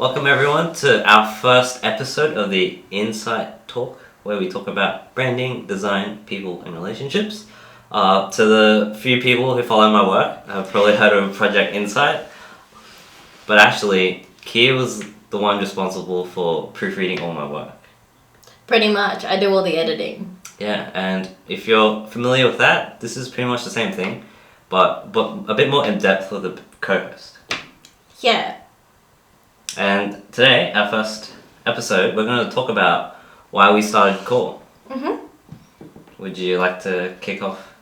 Welcome everyone to our first episode of the Insight Talk, where we talk about branding, design, people, and relationships. To the few people who follow my work, have probably heard of Project Insight, but actually, Kia was the one responsible for proofreading all my work. Pretty much, I do all the editing. Yeah, and if you're familiar with that, this is pretty much the same thing, but a bit more in depth with the co-host. Yeah. And today, our first episode, we're going to talk about why we started KOAR. Would you like to kick off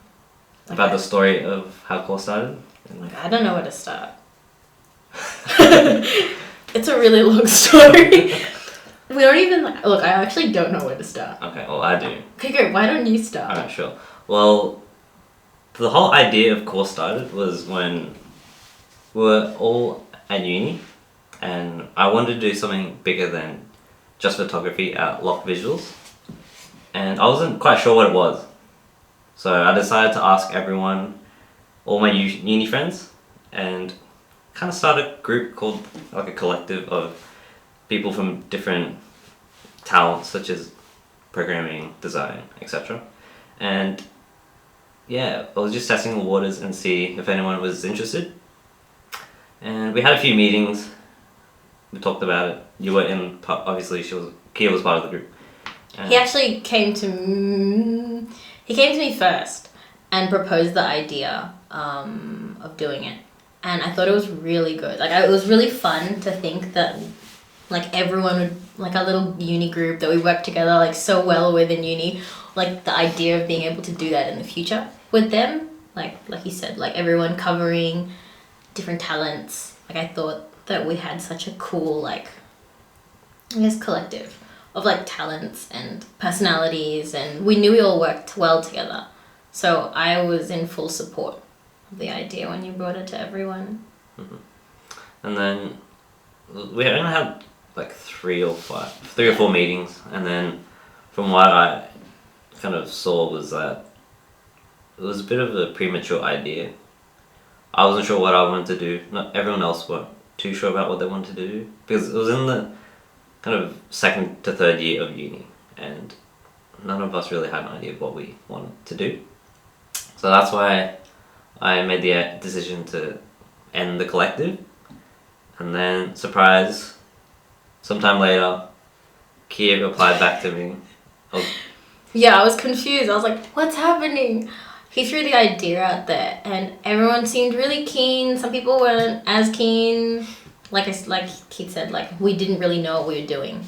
about the story of how KOAR started? I don't know where to start. It's a really long story. We don't even... Look, I actually don't know where to start. Okay, well, I do. Okay, great. Why don't you start? Alright, sure. Well, the whole idea of KOAR started was when we were all at uni, and I wanted to do something bigger than just photography at Lock Visuals, and I wasn't quite sure what it was. So I decided to ask everyone, all my uni friends, and kind of start a group called, like a collective of people from different talents such as programming, design, etc. And yeah, I was just testing the waters and see if anyone was interested. And we had a few meetings. We talked about it. You were in, obviously Kia was part of the group. He actually came to me first and proposed the idea of doing it. And I thought it was really good. Like, it was really fun to think that, like, everyone would, like, our little uni group that we worked together, like, so well with in uni, like, the idea of being able to do that in the future with them, like you said, like, everyone covering different talents. Like, I thought that we had such a cool, like, I guess, collective of, like, talents and personalities, and we knew we all worked well together. So I was in full support of the idea when you brought it to everyone. Mm-hmm. And then we only had like three or four meetings, and then from what I kind of saw was that it was a bit of a premature idea. I wasn't sure what I wanted to do. Not everyone else weren't too sure about what they wanted to do, because it was in the kind of second to third year of uni, and none of us really had an idea of what we wanted to do. So that's why I made the decision to end the collective. And then, surprise, sometime later, Kia replied back to me. Yeah, I was confused. I was like, what's happening? He threw the idea out there, and everyone seemed really keen. Some people weren't as keen. Like Keith said, like, we didn't really know what we were doing.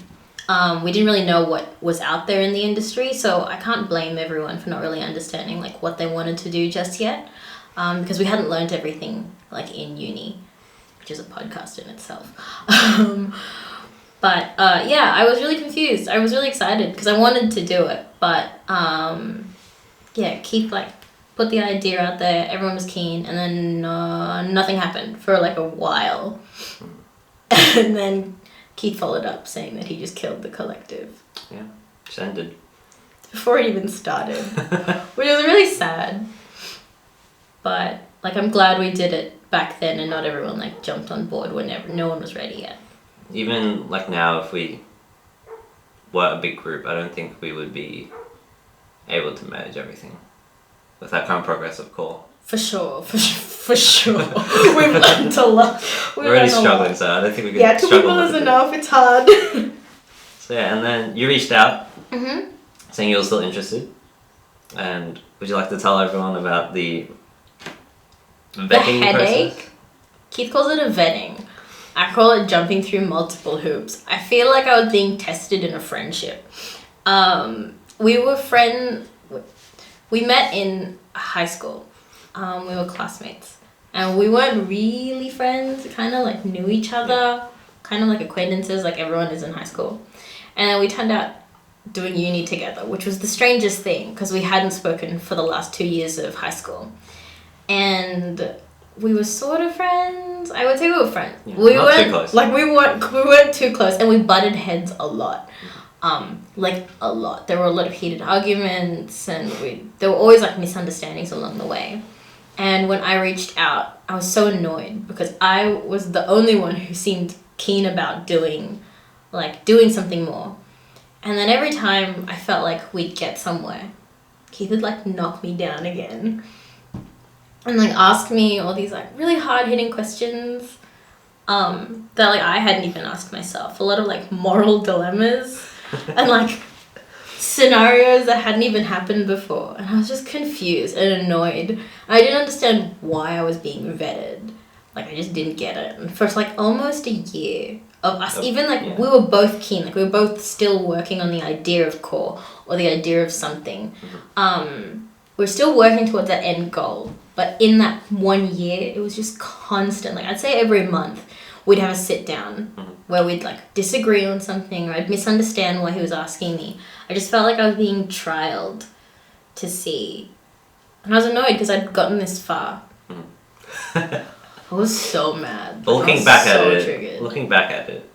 We didn't really know what was out there in the industry, so I can't blame everyone for not really understanding, like, what they wanted to do just yet, because we hadn't learned everything, like, in uni, which is a podcast in itself. But yeah, I was really confused. I was really excited because I wanted to do it, but yeah, Keith, like, put the idea out there, everyone was keen, and then nothing happened for, like, a while. And then Keith followed up saying that he just killed the collective. Yeah, just ended. Before it even started, which was really sad. But, like, I'm glad we did it back then and not everyone, like, jumped on board whenever no one was ready yet. Even, like, now, if we were a big group, I don't think we would be able to manage everything with that current progress of KOAR. For sure. We've learned a lot. We're already struggling, so I don't think we can two people is enough. It's hard. So yeah, and then you reached out, saying you were still interested. And would you like to tell everyone about the vetting headache? process? Keith calls it a vetting. I call it jumping through multiple hoops. I feel like I was being tested in a friendship. We were friends. We met in high school. We were classmates. And we weren't really friends. We kind of, like, knew each other. Kind of like acquaintances, like everyone is in high school. And then we turned out doing uni together, which was the strangest thing because we hadn't spoken for the last 2 years of high school. And we were sort of friends. I would say we were friends. Yeah, we not weren't too close. Like, we weren't too close, and we butted heads a lot. Like, a lot. There were a lot of heated arguments, and there were always, like, misunderstandings along the way. And when I reached out, I was so annoyed because I was the only one who seemed keen about doing something more. And then every time I felt like we'd get somewhere, Keith would like knock me down again and like ask me all these like really hard hitting questions that like I hadn't even asked myself. A lot of like moral dilemmas and like scenarios that hadn't even happened before. And I was just confused and annoyed. I didn't understand why I was being vetted. Like I just didn't get it. And for like almost a year of us, even like we were both keen, like we were both still working on the idea of KOAR or the idea of something. We're still working towards that end goal. But in that 1 year, it was just constant. Like I'd say every month, we'd have a sit down where we'd like disagree on something, or I'd misunderstand what he was asking me. I just felt like I was being trialed to see. And I was annoyed because I'd gotten this far. I was so mad. But looking back at it,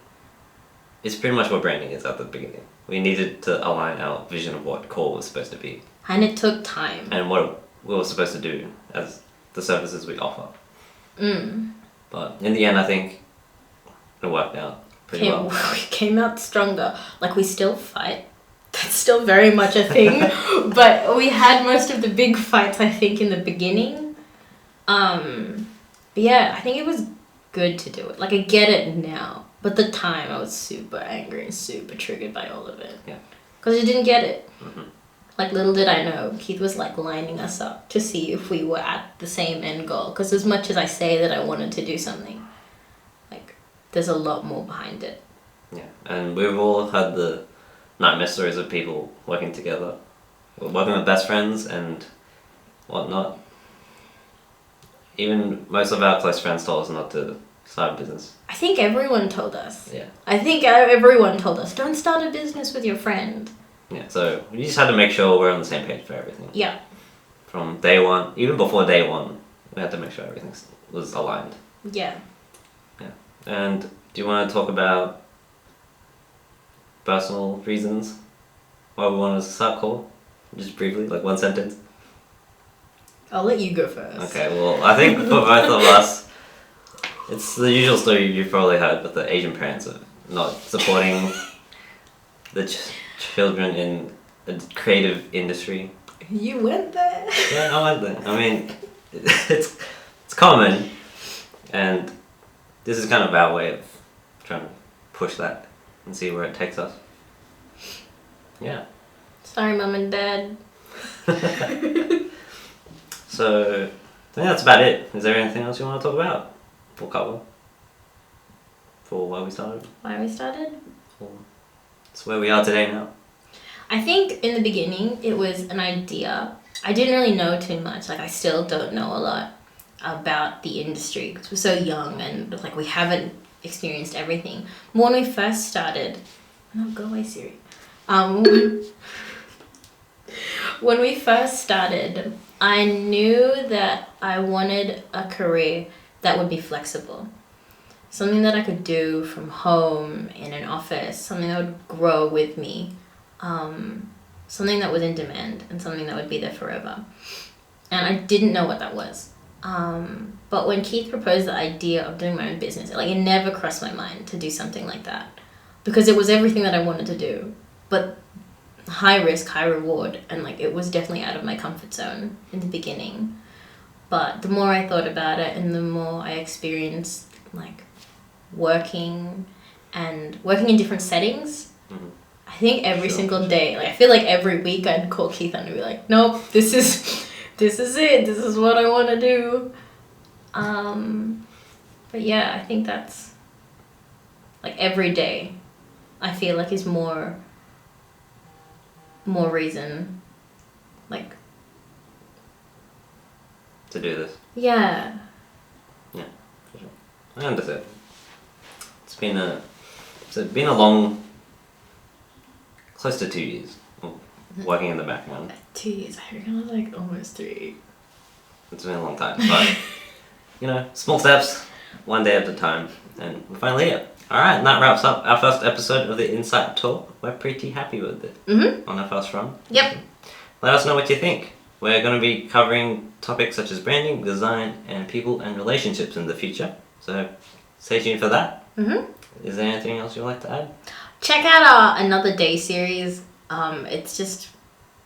it's pretty much what branding is at the beginning. We needed to align our vision of what KOAR was supposed to be. And it took time. And what we were supposed to do as the services we offer. But in the end, I think it worked out pretty well. We came out stronger. Like we still fight. That's still very much a thing. But we had most of the big fights, I think, in the beginning. But yeah, I think it was good to do it. Like I get it now. But at the time, I was super angry and super triggered by all of it. Yeah. Because I didn't get it. Like little did I know, Keith was like lining us up to see if we were at the same end goal. Because as much as I say that I wanted to do something, like there's a lot more behind it. Yeah, and we've all had the nightmare stories of people working together, working with best friends and whatnot. Even most of our close friends told us not to start a business. I think everyone told us. Yeah. I think everyone told us, don't start a business with your friend. Yeah, so we just had to make sure we're on the same page for everything. Yeah. From day one, even before day one, we had to make sure everything was aligned. Yeah. Yeah. And do you want to talk about personal reasons why we wanted to start KOAR? Just briefly, like one sentence. I'll let you go first. Okay, well, I think for both of us, it's the usual story you've probably heard, but the Asian parents are not supporting the children in a creative industry. You went there. Yeah, I went there. I mean, it's common, and this is kind of our way of trying to push that and see where it takes us. Yeah. Sorry, Mum and Dad. So, I think that's about it. Is there anything else you want to talk about? For cover? For why we started? Why we started? It's where we are today now. I think in the beginning it was an idea. I didn't really know too much. Like I still don't know a lot about the industry because we're so young and like we haven't experienced everything. When we first started, no, go away, Siri. When we first started, I knew that I wanted a career that would be flexible. Something that I could do from home, in an office, something that would grow with me, something that was in demand and something that would be there forever. And I didn't know what that was. But when Keith proposed the idea of doing my own business, like it never crossed my mind to do something like that because it was everything that I wanted to do, but high risk, high reward, and like it was definitely out of my comfort zone in the beginning. But the more I thought about it and the more I experienced like working in different settings, I think every single day, like I feel like every week I'd call Keith and I'd be like, nope, this is it, this is what I want to do. But yeah, I think that's like every day I feel like is more reason like to do this. Yeah. Yeah, for sure. I understand. It's been a long, close to 2 years working in the background. 2 years, I reckon it was like almost 3. It's been a long time, but you know, small steps, one day at a time, and we're finally here. Alright, and that wraps up our first episode of the Insight Talk. We're pretty happy with it on our first run. Yep. Let us know what you think. We're going to be covering topics such as branding, design, and people and relationships in the future. So stay tuned for that. Is there anything else you'd like to add? Check out our Another Day series. It's just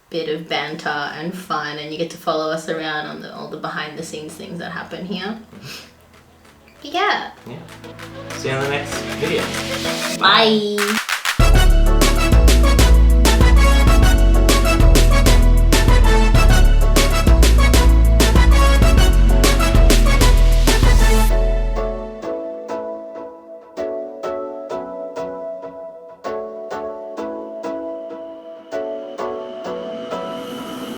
bit of banter and fun, and you get to follow us around on all the behind the scenes things that happen here. Yeah. Yeah. See you in the next video. Bye.